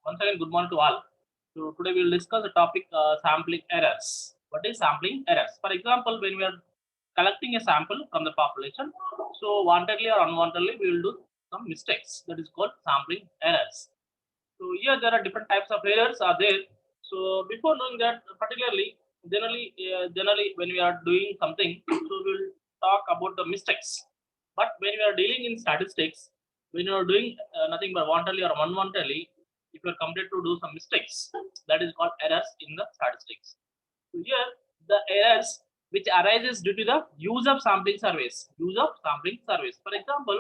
Once again, good morning to all. So today we will discuss the topic sampling errors. What is sampling errors? For example, when we are collecting a sample from the population, so wantedly or unwantedly, we will do some mistakes. That is called sampling errors. So here there are different types of errors are there. So before knowing that, particularly, generally when we are doing something, so we will talk about the mistakes. But when we are dealing in statistics, when you are doing nothing but wantedly or unwantedly, if you are compelled to do some mistakes, that is called errors in the statistics. So here the errors which arises due to the use of sampling surveys. Use of sampling surveys. For example,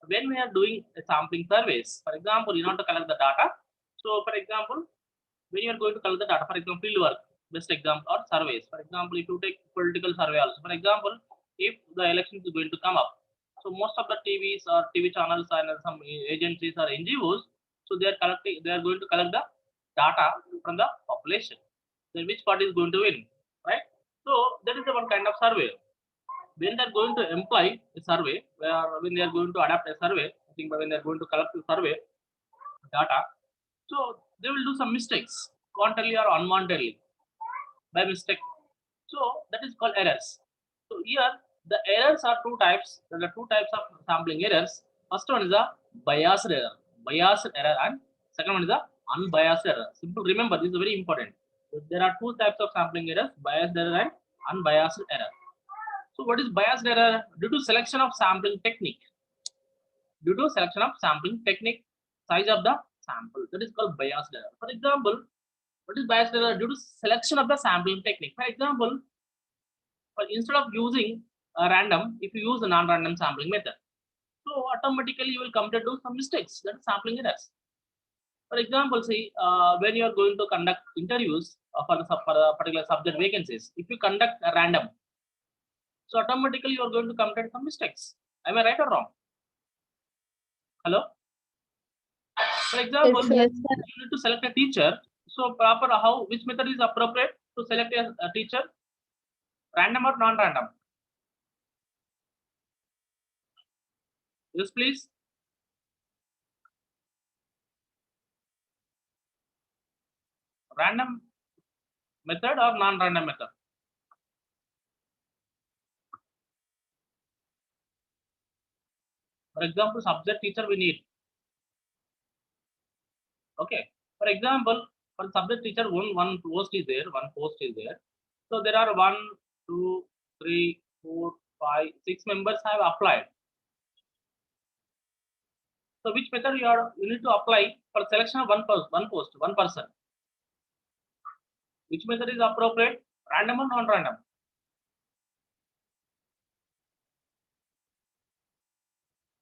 when we are doing a sampling surveys, for example, in order to collect the data. So, for example, when you are going to collect the data, for example, field work, best example, or surveys. For example, if you take political survey also, for example, if the election is going to come up, so most of the TVs or TV channels and some agencies or NGOs, so they are going to collect the data from the population. Then which party is going to win, right? So that is the one kind of survey. When they're going to employ a survey, when they are going to adapt a survey, I think when they're going to collect the survey data, so they will do some mistakes, wantedly or unwantedly, by mistake. So that is called errors. So here the errors are two types. There are two types of sampling errors. First one is a biased error, and second one is a unbiased error. Simple. Remember, this is very important. So there are two types of sampling errors: biased error and unbiased error. So what is biased error? Due to selection of sampling technique. Due to selection of sampling technique, size of the sample. That is called biased error. For example, what is biased error? Due to selection of the sampling technique. For example, instead of using a random, if you use a non-random sampling method, so automatically you will come to do some mistakes. That is sampling errors. For example, say when you are going to conduct interviews for the particular subject vacancies, if you conduct a random, so automatically you are going to commit some mistakes. Am I right or wrong? Hello? For example, Yes, you need to select a teacher. So proper which method is appropriate to select a teacher? Random or non-random? Yes, please. Random method or non-random method? For example, subject teacher we need. Okay. For example, for subject teacher, one post is there. One post is there. So there are 1, 2, 3, 4, 5, 6 members have applied. So which method you need to apply for selection of one person? Which method is appropriate? Random or non-random?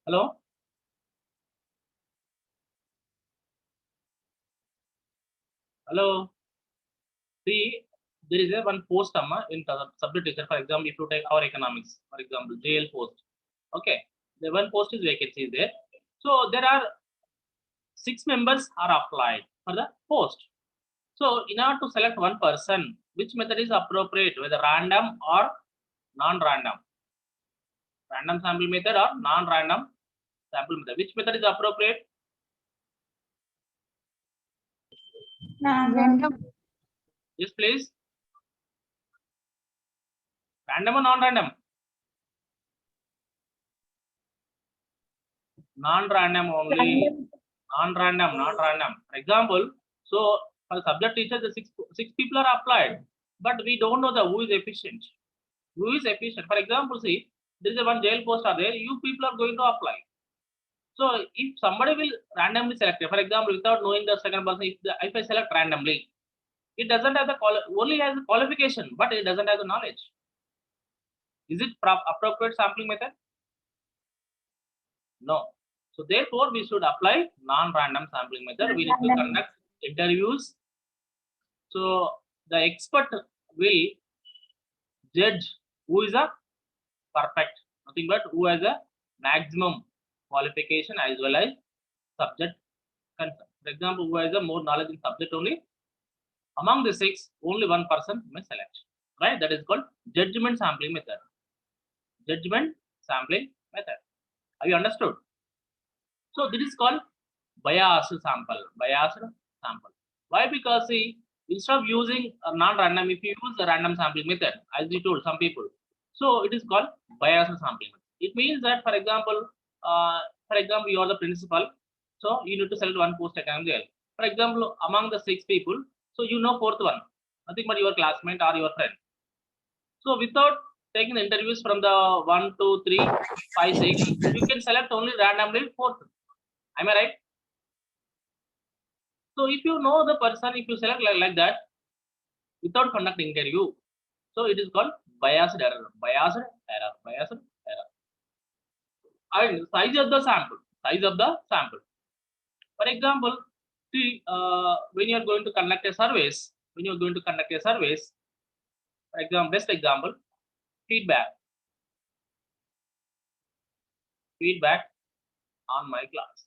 Hello? Hello? See, there is a one post in subject teacher. For example, if you take our economics, for example, JL post. Okay, the one post is vacancy there. So there are 6 members are applied for the post. So in order to select one person, which method is appropriate, whether random or non-random? Random sample method or non-random sample method? Which method is appropriate? random. Yes, please. Random or non-random? Non-random only. Non-random, not random. For example, so for subject teacher, the six people are applied, but we don't know who is efficient. Who is efficient? For example, see, there is a one jail post are there. You people are going to apply. So if somebody will randomly select, for example, without knowing the second person, if I select randomly, it doesn't have the only has the qualification, but it doesn't have the knowledge. Is it appropriate sampling method? No. So therefore, we should apply non-random sampling method. We need to conduct interviews. So the expert will judge who is a perfect, nothing but who has a maximum qualification as well as subject concern. For example, who has a more knowledge in subject only. Among the 6, only one person may select. Right? That is called judgment sampling method. Judgment sampling method. Have you understood? So this is called biased sample. Biased sample. Why? Because see, instead of using a non-random, if you use the random sampling method, as you told some people, so it is called biased sampling. It means that, for example, you are the principal, so you need to select one post account there. For example, among the 6 people, so you know fourth one, nothing but your classmate or your friend. So without taking the interviews from the 1, 2, 3, 5, 6, you can select only randomly fourth. Am I right? So if you know the person, if you select like that without conducting interview, so it is called biased error. Biased error. Biased error. And size of the sample. Size of the sample. For example, see, when you are going to conduct a surveys, for example, best example, feedback on my class.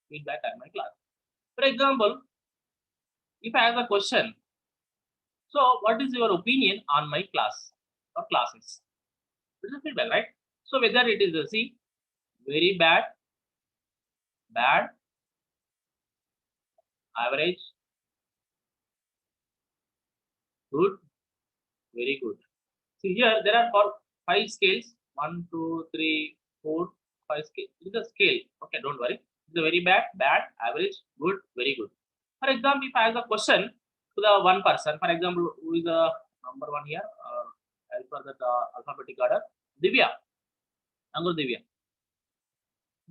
Feedback on my class. For example, if I have a question, so what is your opinion on my class or classes? This is feedback, right? So whether it is a C, very bad, average, good, very good. So here there are 5 scales. 1, 2, 3, 4, 5 scales. It is a scale. Okay, don't worry. It's a very bad, average, good, very good. For example, if I ask a question to the one person, for example, who is the number 1 here, as per that alphabetic order, Divya. Angur Divya.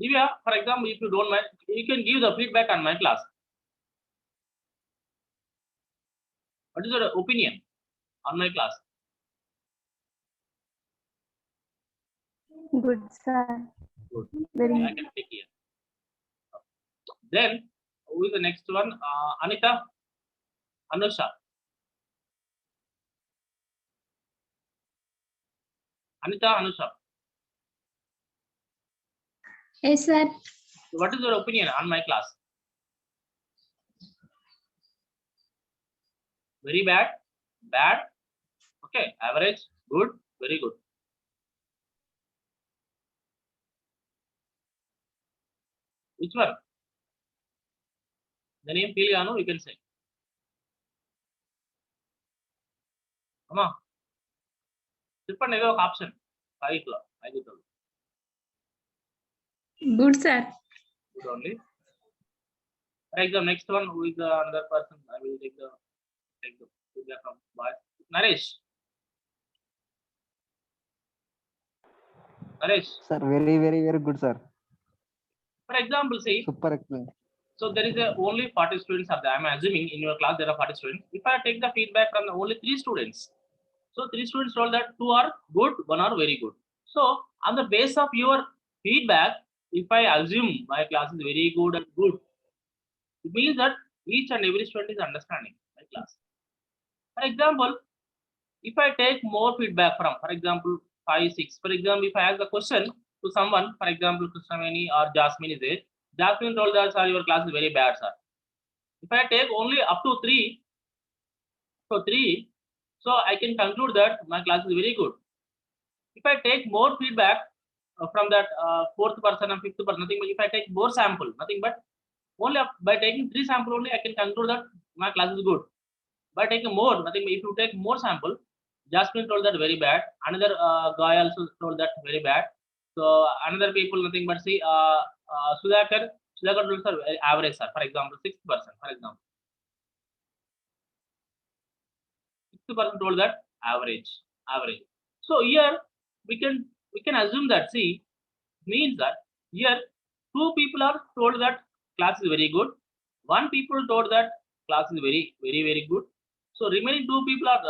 Divya, for example, if you don't mind, you can give the feedback on my class. What is your opinion on my class? Good, sir. Good. Very I can take here. Then, who is the next one? Anita, Anusha. Anita, Anusha. Yes, sir. What is your opinion on my class? Very bad, okay, average, good, very good. Which one? The name Piliano, you can say. Come on. Different option. Good, sir. Good only. For example, next one, who is the another person? I will take the feedback from boy. Naresh. Naresh. Sir, very good, sir. For example, say. Super excellent. So there is only 40 students are there. I'm assuming in your class there are 40 students. If I take the feedback from only 3 students, so 3 students told that 2 are good, 1 are very good. So on the base of your feedback, if I assume my class is very good and good, it means that each and every student is understanding my class. For example, if I take more feedback from, for example, 5, 6, for example, if I ask a question to someone, for example, Krishnaveni or Jasmine is there, Jasmine told that, sir, your class is very bad, sir. If I take only up to 3, so I can conclude that my class is very good. If I take more feedback from that 4th person and 5th person, nothing but if I take more sample, nothing but only by taking 3 sample only I can conclude that my class is good. By taking more, nothing but if you take more sample, Jasmine told that very bad. Another guy also told that very bad. So another people, nothing but see Sudhakar told sir average, sir. For example, 6th person, for example. 6th person told that average. So here we can assume that see means that here 2 people are told that class is very good, 1 people told that class is very good. So remaining 2 people are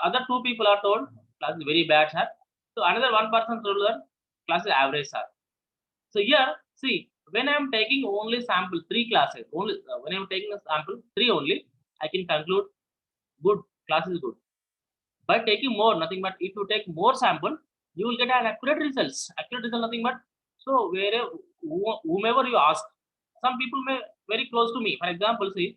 other 2 people are told class is very bad, sir. So another 1 person told that class is average, sir. So here see when I am taking only sample 3 classes only, when I am taking a sample 3 only, I can conclude good, class is good. By taking more, nothing but if you take more sample, you will get an accurate results. Accurate result, nothing but so whomever you ask, some people may very close to me. For example, say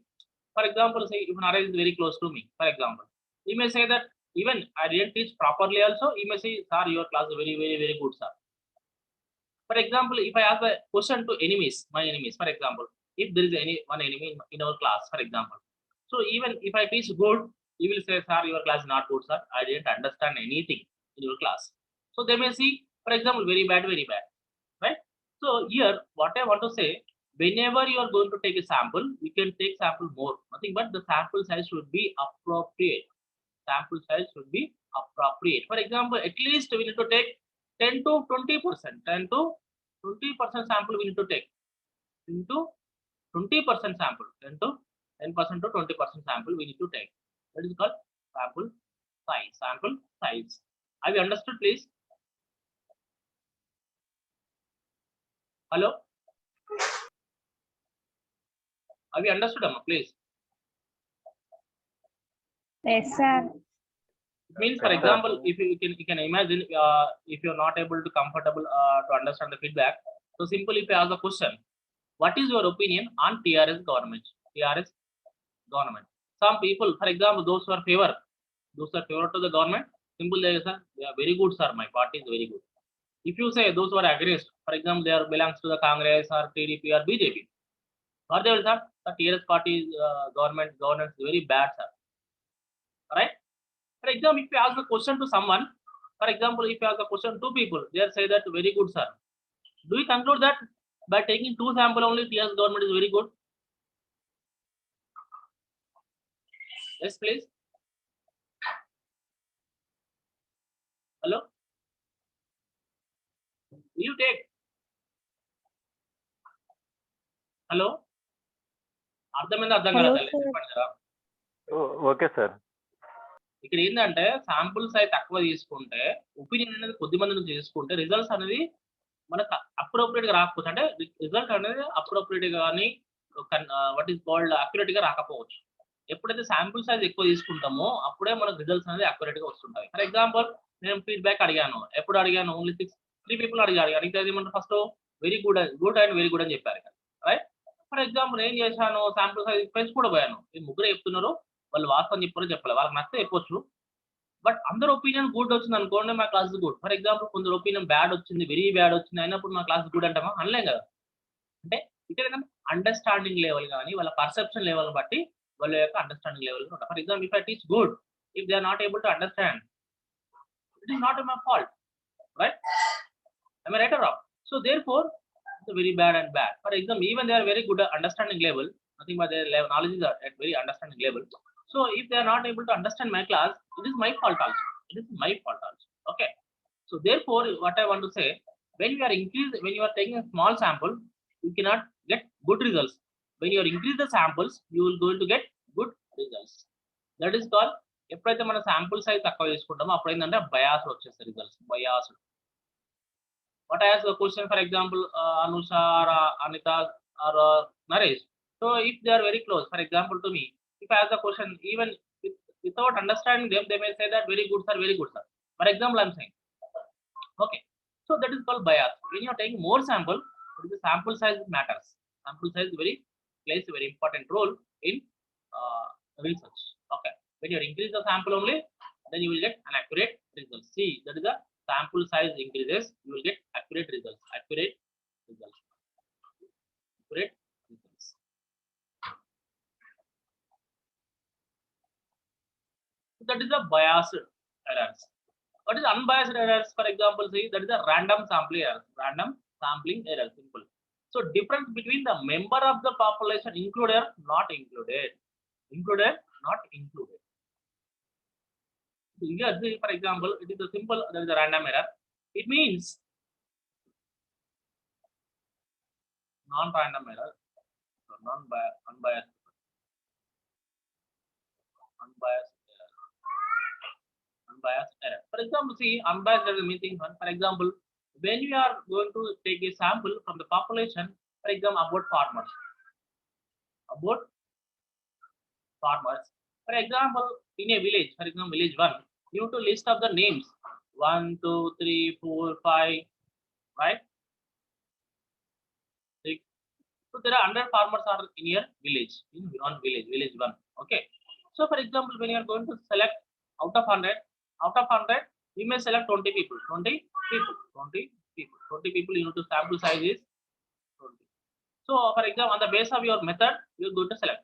if Naresh is very close to me, for example, he may say that even I didn't teach properly. Also, he may say, "Sir, your class is very good, sir." For example, if I ask a question to enemies, my enemies, for example, if there is any one enemy in our class, for example. So even if I teach good, you will say, sir, your class is not good, sir. I didn't understand anything in your class. So they may see, for example, very bad, right? So here, what I want to say, whenever you are going to take a sample, you can take sample more. Nothing but the sample size should be appropriate. Sample size should be appropriate. For example, at least we need to take 10 to 20%. 10 to 20% sample we need to take into 20% sample. 10 to 10% to 20% sample we need to take. That is called sample size. Sample size. Have you understood, please? Hello? Have you understood, Amma, please? Yes, sir. It means, for example, if you can imagine, if you're not able to comfortable to understand the feedback, so simply if you ask the question, what is your opinion on TRS government? TRS government. Some people, for example, those who are favor to the government, simply they say, they are very good, sir. My party is very good. If you say those who are against, for example, they are belongs to the Congress or TDP or BJP, or they will say the TRS party governance is very bad, sir. Right? For example, if you ask the question to someone, for example, if you ask the question to people, they say that very good, sir. Do you conclude that by taking 2 sample only, TRS government is very good? Yes, please. Hello? Will you take? Hello? అర్థమైందా అర్థం Hello, కాదా? sir. చెప్పండి జరా. Okay sir. ఇక్కడ ఏంటంటే sample size తక్కువ తీసుకుంటే, opinion అనేది కొద్ది మంది నుంచి తీసుకుంటే రిజల్ట్స్ అనేది మనకు అప్రోప్రియేట్ గా రాకపోవచ్చు. అంటే రిజల్ట్ అనేది అప్రోప్రియేట్ గానీ వాట్ ఈస్ కాల్డ్ అక్యురేట్ గా రాకపోవచ్చు. ఎప్పుడైతే శాంపుల్ సైజ్ ఎక్కువ తీసుకుంటామో అప్పుడే మనకు రిజల్ట్స్ అనేది అక్యురేట్ గా వస్తుంటాయి. ఫర్ ఎగ్జాంపుల్, నేను ఫీడ్బ్యాక్ అడిగాను. ఎప్పుడు అడిగాను? ఓన్లీ 3 people అడిగాను. ఇంకా ఏమంటే first very good and very good అని చెప్పారు. రైట్? ఫర్ ఎగ్జాంపుల్ ఏం చేశాను? శాంపుల్ సైజ్ పెంచుకుంటూ పోయాను. ఈ ముగ్గురు చెప్తున్నారు, వాళ్ళు వాస్తవం చెప్పారో చెప్పలేదు, వాళ్ళకి నచ్చితే చెప్పొచ్చు. బట్ అందరు ఒపీనియన్ గుడ్ వచ్చింది అనుకోండి, మా క్లాస్ గుడ్. ఫర్ ఎగ్జాంపుల్, కొందరు ఒపీనియన్ బ్యాడ్ వచ్చింది, వెరీ బ్యాడ్ వచ్చింది, అయినప్పుడు మా క్లాస్ గుడ్ అంటామా? అనలేం కదా. అంటే ఇక్కడ అండర్స్టాండింగ్ లెవెల్ కానీ వాళ్ళ పర్సెప్షన్ లెవెల్ బట్టి వాళ్ళ యొక్క అండర్స్టాండింగ్ లెవెల్ ఉంటారు. For example, if I teach good, if they are not able to understand, it is not my fault, right? Am I right or wrong? So therefore, it's very bad and bad. For example, even they are very good at understanding level, nothing but their knowledge is at very understanding level. So if they are not able to understand my class, it is my fault also. It is my fault also. Okay. So therefore, what I want to say, when you are taking a small sample, you cannot get good results. When you are increase the samples, you will going to get good results. That is called, ఎప్పుడైతే మన sample size తక్కువ తీసుకుంటామో అప్పుడు ఏంటంటే bias వచ్చేస్తాయి, results bias. What I ask the question, for example, Anusha or Anita or Naresh. So if they are very close, for example, to me, if I ask the question, even without understanding them, they may say that very good, sir, very good, sir. For example, I'm saying, okay. So that is called bias. When you are taking more sample, the sample size matters. Sample size plays a very important role in research. Okay. When you increase the sample only, then you will get an accurate result. See, that is the sample size increases, you will get accurate results. Accurate results. So that is the biased errors. What is unbiased errors? For example, see, that is a random sampling error. Random sampling error. Simple. So difference between the member of the population included, not included. Included, not included. So here, for example, it is a simple, there is a random error. It means non-random error, so unbiased error. For example, see, unbiased error means, for example, when you are going to take a sample from the population, for example, about farmers. For example, in a village, for example, village 1, you have to list of the names 1, 2, 3, 4, 5, right? 6. So there are 100 farmers are in your village, in one village 1. Okay. So for example, when you are going to select out of 100, you may select 20 people. 20 people. You know, to sample size is 20. So for example, on the base of your method, you're going to select.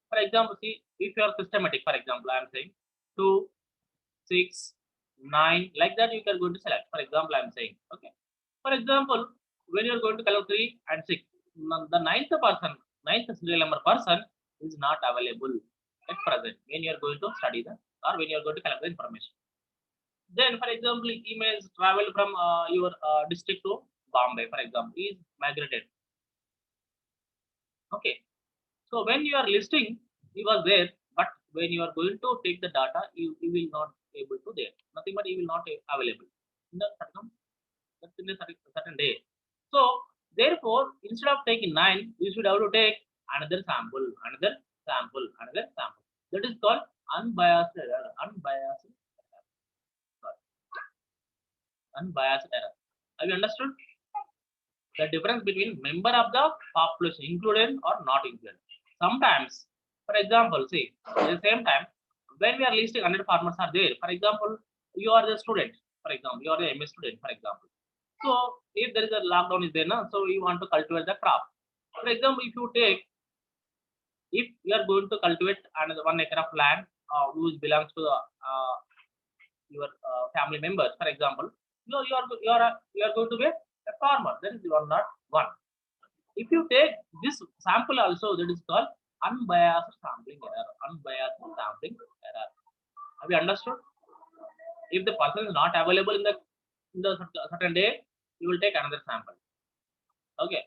For example, see, if you are systematic, for example, I am saying 2, 6, 9, like that you can go to select. For example, I am saying, okay. For example, when you are going to collect 3 and 6, the ninth serial number person is not available at present when you are going to study the or when you are going to collect the information. Then, for example, emails travel from your district to Bombay, for example, is migrated. Okay. So when you are listing, he was there, but when you are going to take the data, you will not able to there. Nothing but he will not available in the certain day. So therefore, instead of taking 9, you should have to take another sample, another sample, another sample. That is called unbiased error. Unbiased error. Have you understood the difference between member of the population included or not included? Sometimes, for example, see, at the same time, when we are listing 100 farmers are there, for example, you are the student, for example, you are the MS student, for example. So, if there is a lockdown is there, na, so you want to cultivate the crop. For example, if you are going to cultivate another 1 acre of land, which belongs to your family members, for example, you are going to be a farmer. That is not one. If you take this sample also, that is called unbiased sampling error. Unbiased sampling error. Have you understood? If the person is not available in the certain day, you will take another sample. Okay.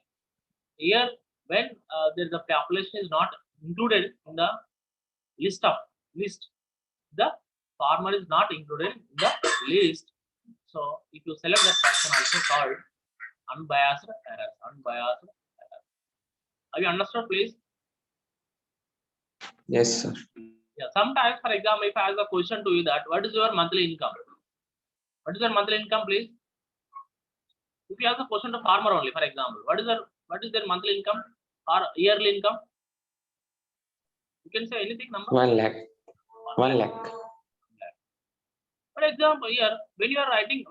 Here, when there is a population is not included in the list, the farmer is not included in the list. So if you select that person, also called unbiased error. Unbiased error. Have you understood, please? Yes, sir. Yeah. Sometimes, for example, if I ask a question to you that what is your monthly income? What is your monthly income, please? If you ask a question to farmer only, for example, what is their monthly income or yearly income? You can say anything number. 1 lakh. 1 lakh. For example, here when you are asking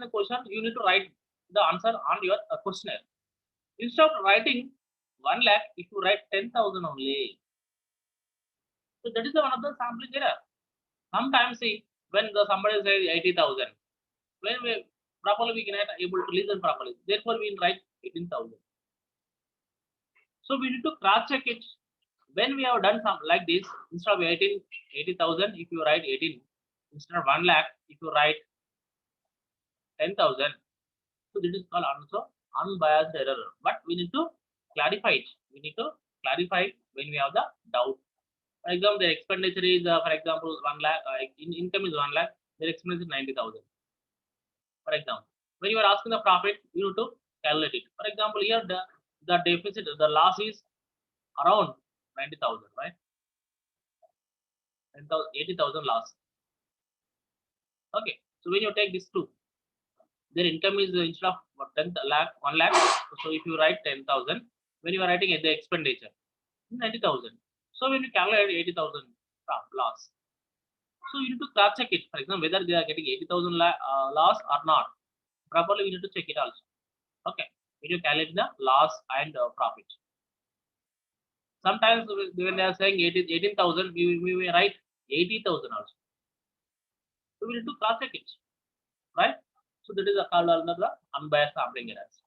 a question, you need to write the answer on your questionnaire. Instead of writing 1 lakh, if you write 10,000 only. So that is one of the sampling error. Sometimes see when somebody says 80,000, when we properly we cannot able to listen properly. Therefore, we write 18,000. So we need to cross check it. When we have done something like this, instead of 80,000, if you write 18, instead of 1 lakh, if you write 10,000, so this is called also unbiased error. But we need to clarify it. We need to clarify when we have the doubt. For example, the expenditure is, for example, 1 lakh, income is 1 lakh, their expenditure is 90,000. For example, when you are asking the profit, you need to calculate it. For example, here the deficit, the loss is around 90,000, right? 80,000 loss. Okay, so when you take this two, their income is instead of 1 lakh. So if you write 10,000, when you are writing the expenditure, 90,000. So when you calculate 80,000 loss, so you need to cross check it. For example, whether they are getting 80,000 loss or not. Properly, we need to check it also. Okay, we need to calculate the loss and profit. Sometimes when they are saying 18,000, we may write 80,000 also. So we need to cross check it, right? So that is called another unbiased sampling errors.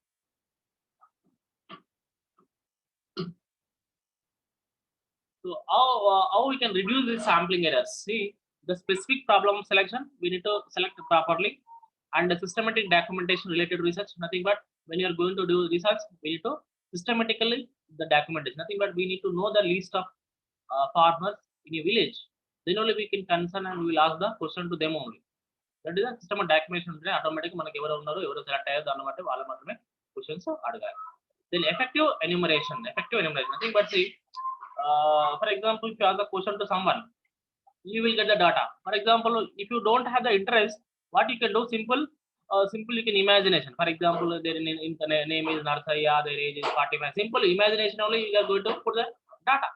So how we can reduce these sampling errors? See, the specific problem selection, we need to select properly, and the systematic documentation related research, nothing but when you are going to do research, we need to systematically the documentation, nothing but we need to know the list of farmers in a village. Then only we can concern and we will ask the question to them only. That is a system of documentation. Automatically, మనకి ఎవరు ఉన్నారో ఎవరు select అయ్యారో దాన్ని బట్టి వాళ్ళ మాత్రమే questions అడగాలి. Then effective enumeration, nothing but see, for example, if you ask a question to someone, you will get the data. For example, if you don't have the interest, what you can do, simple you can imagination. For example, their name is Narsaya, their age is 45. Simple imagination only you are going to put the data.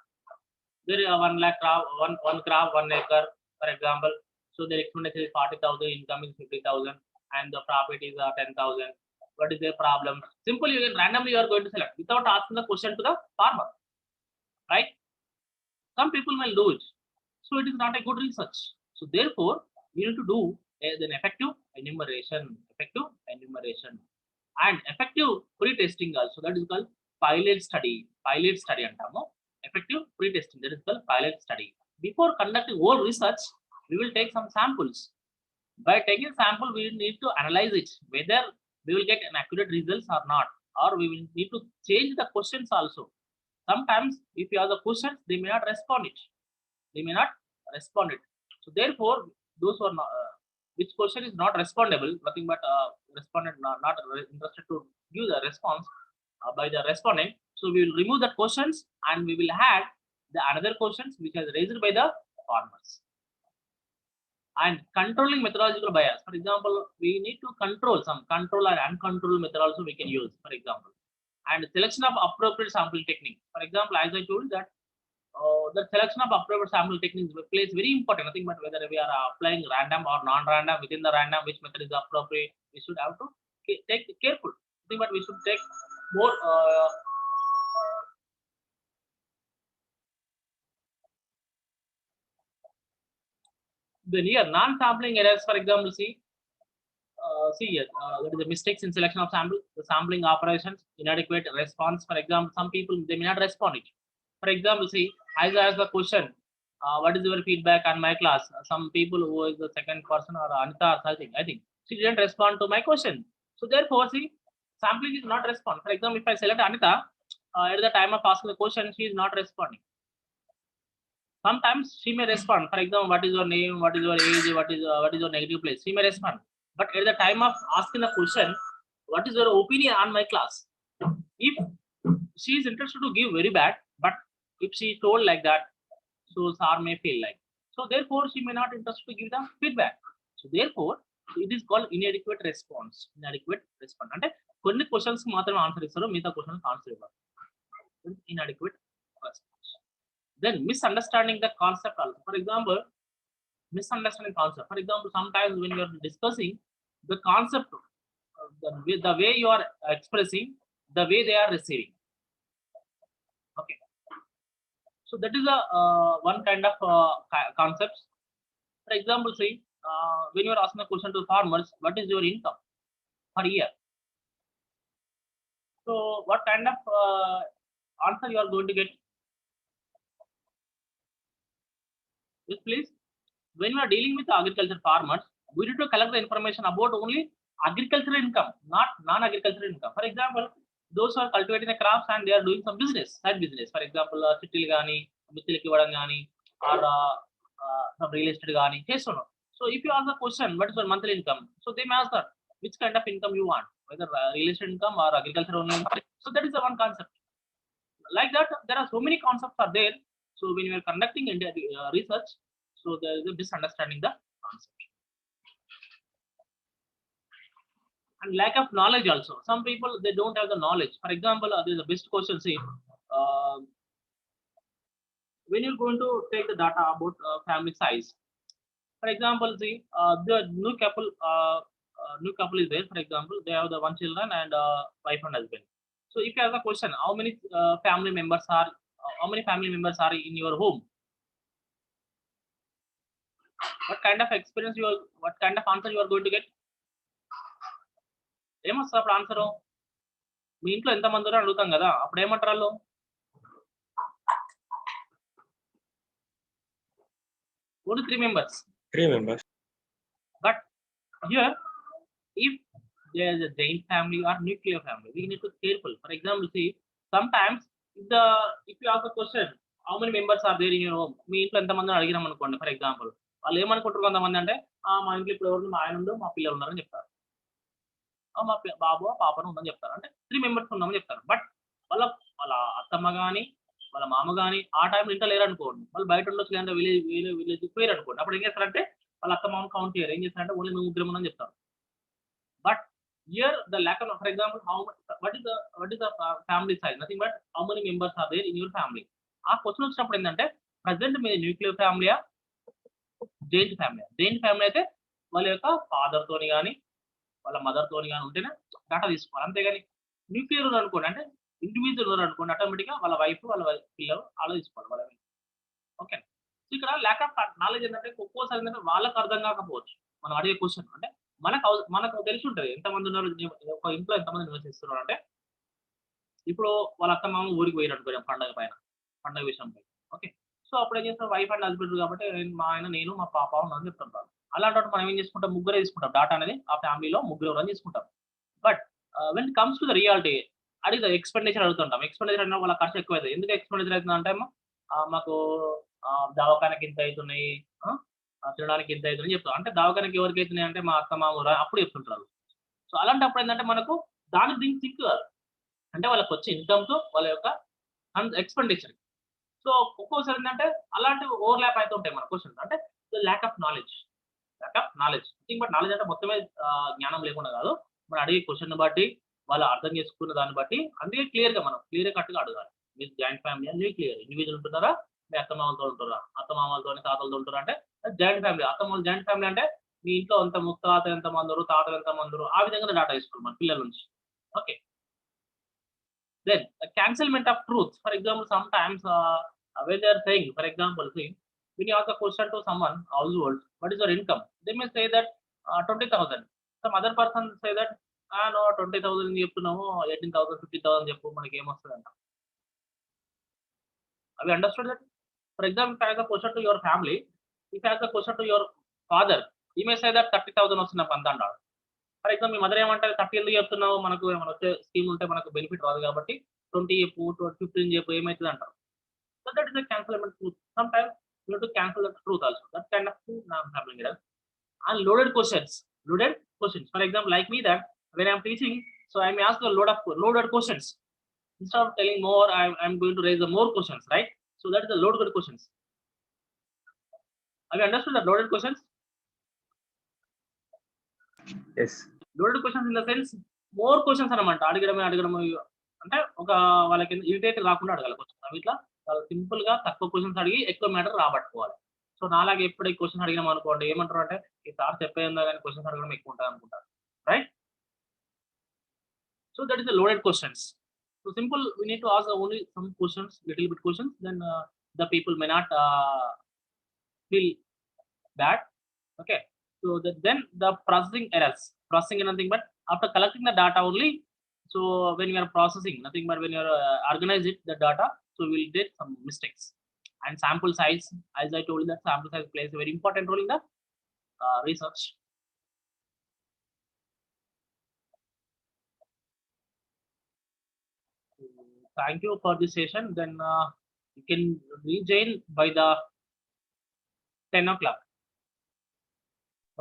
There is 1 lakh crop, one crop, 1 acre, for example. So their expenditure is 40,000, income is 50,000, and the profit is 10,000. what is their problem. Simply you can randomly you are going to select without asking the question to the farmer, right? Some people will do it, so it is not a good research. So therefore you need to do an effective enumeration, and effective pre-testing also, that is called pilot study antamo. Effective pre-testing, that is called pilot study. Before conducting whole research, we will take some samples. By taking sample, we need to analyze it whether we will get an accurate results or not, or we will need to change the questions also. Sometimes if you have the questions, they may not respond it. So therefore those who are not, which question is not respondable, nothing but respondent not interested to give the response by the respondent, so we will remove the questions and we will add the another questions which is raised by the farmers. And controlling methodological bias, for example, we need to control some control and uncontrolled method also we can use, for example. And selection of appropriate sampling technique, for example, as I told that the selection of appropriate sample techniques plays very important. Nothing but whether we are applying random or non-random, within the random which method is appropriate, we should have to take careful. Nothing but we should take more then here non-sampling errors, for example, see here there is a mistakes in selection of sample, the sampling operations, inadequate response. For example, some people they may not respond it. For example, see, as I asked the question, what is your feedback on my class? Some people who is the second person or Anita or something, I think she didn't respond to my question. So therefore, see, sampling is not respond. For example, if I select Anita, at the time of asking the question, she is not responding. Sometimes she may respond. For example, what is your name? What is your age? What is your negative place? She may respond. But at the time of asking the question, what is your opinion on my class? If she is interested to give very bad, but if she told like that, so sir may feel like. So therefore, she may not interested to give the feedback. So therefore, it is called inadequate response. అంటే కొన్ని questions మాత్రమే answer ఇస్తారు, మిగతా questions answer ఇవ్వరు. Inadequate response. Then misunderstanding the concept also. For example, misunderstanding concept. For example, sometimes when you are discussing the concept, the way you are expressing, the way they are receiving. Okay. So that is a one kind of concepts. For example, say when you are asking a question to farmers, what is your income per year? So what kind of answer you are going to get? Yes, please. When you are dealing with agriculture farmers, we need to collect the information about only agricultural income, not non-agricultural income. For example, those who are cultivating the crops and they are doing some business, side business. For example, chittil gaani, mittiliki vadam gaani, or some real estate gaani. Yes or no? So if you ask the question, what is your monthly income? So they may answer which kind of income you want, whether real estate income or agricultural income. So that is the one concept. Like that, there are so many concepts are there. So when you are conducting research, so there is a misunderstanding the concept. And lack of knowledge also. Some people they don't have the knowledge. For example, there is a best question. See, when you're going to take the data about family size. For example, see, the new couple is there. For example, they have the one children and wife and husband. So if you have a question, how many family members are in your home? What kind of experience what kind of answer you are going to get? ఏమొస్తుంది అప్పుడు answer? మీ ఇంట్లో ఎంతమంది ఉన్నారో అడుగుతాం కదా, అప్పుడు ఏమంటారు వాళ్ళు? Only 3 members. 3 members. But here, if there is a joint family or nuclear family, we need to be careful. For example, see, sometimes if you ask a question, how many members are there in your home? మీ ఇంట్లో ఎంతమంది అడిగినాం అనుకోండి. For example, వాళ్ళు ఏమనుకుంటారు కొంతమంది అంటే, మా ఇంట్లో ఇప్పుడు ఎవరు, మా ఆయన ఉండు, మా పిల్లలు ఉన్నారని చెప్తారు. మా బాబు పాపను ఉందని చెప్తారు. అంటే 3 members ఉన్నామని చెప్తారు. బట్ వాళ్ళ అత్తమ్మ కానీ వాళ్ళ మామ కానీ ఆ టైంలో ఇంట్లో లేరు అనుకోండి, వాళ్ళు బయట ఉండొచ్చు, లేదంటే విలేజ్ పోయారు అనుకోండి. అప్పుడు ఏం చేస్తారంటే వాళ్ళ అత్త మామను కౌంట్ చేయరు. ఏం చేస్తారంటే ఓన్లీ మేము ముగ్గురు ఉందని చెప్తారు. But here the lack of, for example, what is the family size? Nothing but how many members are there in your family? ఆ క్వశ్చన్ వచ్చినప్పుడు ఏంటంటే ప్రజెంట్ మీ న్యూక్లియర్ ఫ్యామిలీయా, జాయింట్ ఫ్యామిలీ అయితే వాళ్ళ యొక్క ఫాదర్ తోని కానీ వాళ్ళ మదర్తో కానీ ఉంటేనే డేటా తీసుకోవాలి. అంతేగాని న్యూక్లియర్ ఉంది అనుకోండి, అంటే ఇండివిజువల్ ఉన్నారు అనుకోండి, ఆటోమేటిక్గా వాళ్ళ వైఫ్ వాళ్ళ పిల్లలు అలా తీసుకోవాలి వాళ్ళ. ఓకే. సో ఇక్కడ ల్యాక్ ఆఫ్ నాలెడ్జ్ ఏంటంటే ఒక్కోసారి ఏంటంటే వాళ్ళకి అర్థం కాకపోవచ్చు మనం అడిగే క్వశ్చన్. అంటే మనకు తెలిసి ఉంటుంది ఎంతమంది ఉన్నారు, ఒక ఇంట్లో ఎంతమంది నివసిస్తున్నారు. అంటే ఇప్పుడు వాళ్ళ అత్త మామ ఊరికి పోయినట్టు అనుకోండి పండగ విషయంపై. ఓకే. సో అప్పుడు ఏం చేస్తాం, వైఫ్ అండ్ హస్బెండ్ కాబట్టి మా ఆయన, నేను, మా పాప ఉన్నాను చెప్తుంటారు. అలాంటి మనం ఏం చేసుకుంటాం, ముగ్గురే తీసుకుంటాం డాటా అనేది, ఆ ఫ్యామిలీలో ముగ్గురు ఎవరని తీసుకుంటాం. But when it comes to the reality అడిగితే ఎక్స్పెండిచర్ అడుగుతుంటాం. ఎక్స్పెండిచర్ అంటే వాళ్ళ ఖర్చు ఎక్కువ అవుతుంది. ఎందుకు ఎక్స్పెండిచర్ అవుతుంది అంటే మాకు దవాఖానకి ఇంత అవుతున్నాయి, తినడానికి ఇంత అవుతుంది చెప్తాం. అంటే దవాఖానకి ఎవరికి అవుతున్నాయి అంటే మా అత్త మామ అప్పుడు చెప్తుంటారు. సో అలాంటప్పుడు ఏంటంటే మనకు దీనికి థింక్ కాదు, అంటే వాళ్ళకి వచ్చే ఇన్కమ్తో వాళ్ళ యొక్క ఎక్స్పెండిచర్. సో ఒక్కోసారి ఏంటంటే అలాంటి ఓవర్లాప్ అయితే ఉంటాయి మన క్వశ్చన్స్. అంటే lack of knowledge. Nothing but knowledge అంటే మొత్తమే జ్ఞానం లేకుండా కాదు, మనం అడిగే క్వశ్చన్ బట్టి వాళ్ళు అర్థం చేసుకున్న దాన్ని బట్టి. అందుకే మనం క్లియర్ కట్గా అడగాలి. మీరు జాయింట్ ఫ్యామిలీ అని క్లియర్, ఇండివిజువల్ ఉంటున్నారా, మీ అత్తమామలతో ఉంటున్నారా, అత్తమామలతో తాతలతో ఉంటారా అంటే జాయింట్ ఫ్యామిలీ. అత్తమామలు జాయింట్ ఫ్యామిలీ అంటే మీ ఇంట్లో అంత ముత్తాత ఎంతమంది, తాతలు ఎంతమంది, ఆ విధంగా డేటా తీసుకోవాలి మన పిల్లల నుంచి. Okay. Then cancelment of truth. For example, sometimes when they are saying, for example, see, when you ask a question to someone, household, what is your income? They may say that 20,000. Some other person say that no 20,000 చెప్తున్నాము, 18,000, 50,000 చెప్పు, మనకి ఏమొస్తుంది అంట. Have you understood that? For example, if I ask a question to your family, if I ask a question to your father, he may say that 30,000 వస్తుంది అంత అంటాడు. For example me mother ఏమంటారు, 30 ఎందుకు చెప్తున్నావు, మనకు ఏమైనా వచ్చే స్కీమ్ ఉంటే మనకు బెనిఫిట్ రాదు కాబట్టి 20 చెప్పు, 15 చెప్పు, ఏమవుతుంది అంటారు. So that is the cancelment truth. Some times you have to cancel the truth also. That kind of thing I am happening here. And loaded questions. For example, like me, that when I am teaching, so I may ask a loaded questions. Instead of telling more, I am going to raise the more questions, right? So that is the loaded questions. Have you understood the loaded questions? Yes. Loaded questions in the sense more questions అనమాట. అడగడమే అంటే ఒక వాళ్ళకి irritate కాకుండా అడగాలి questions. అవి ఇట్లా చాలా simple గా తక్కువ క్వశ్చన్స్ అడిగి ఎక్కువ మ్యాటర్ రాబట్టుకోవాలి. సో నాలాగే ఎప్పుడు ఈ క్వశ్చన్ అడిగినాం అనుకోండి, ఏమంటారు అంటే ఈ సార్ చెప్పేందా కానీ క్వశ్చన్స్ అడగడం ఎక్కువ ఉంటుంది అనుకుంటారు, right? So that is the loaded questions. So simple, we need to ask only some questions, little bit questions, then the people may not feel bad. Okay. So then the processing errors. Processing is nothing but after collecting the data only. So when you are processing, nothing but when you are organize it, the data, so we will get some mistakes. And sample size, as I told you, that sample size plays a very important role in the research. Thank you for this session. Then you can rejoin by the 10 o'clock.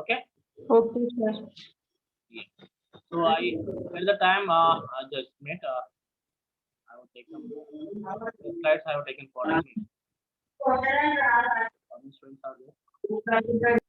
Okay. Okay, sir. Yeah. So at the time, I just made. I will take some slides. I have taken 40 minutes. How many students are there?